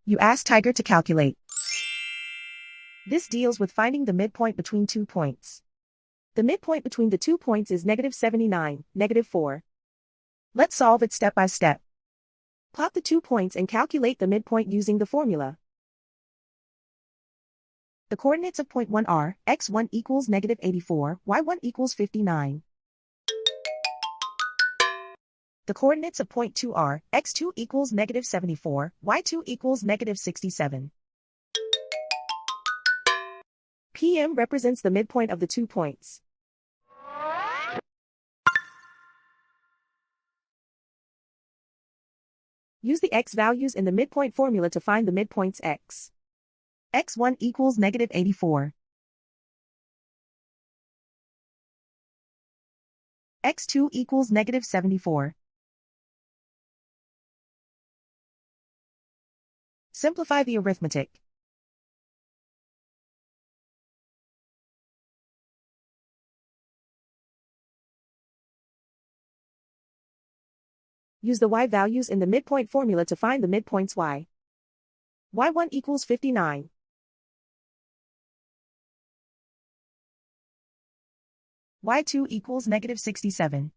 You ask Tiger to calculate. This deals with finding the midpoint between 2 points. The midpoint between the 2 points is -79, -4. Let's solve it step by step. Plot the 2 points and calculate the midpoint using the formula. The coordinates of point 1 are, x1 equals -84, y1 equals 59. The coordinates of point 2 are, x2 equals -74, y2 equals -67. PM represents the midpoint of the 2 points. Use the x values in the midpoint formula to find the midpoints x. x1 equals -84. x2 equals -74. Simplify the arithmetic. Use the y values in the midpoint formula to find the midpoints y. y1 equals 59. y2 equals -67.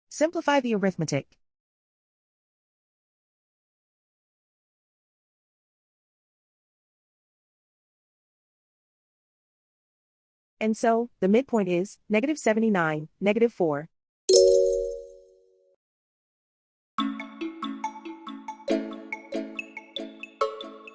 Simplify the arithmetic. And so, the midpoint is -79, -4.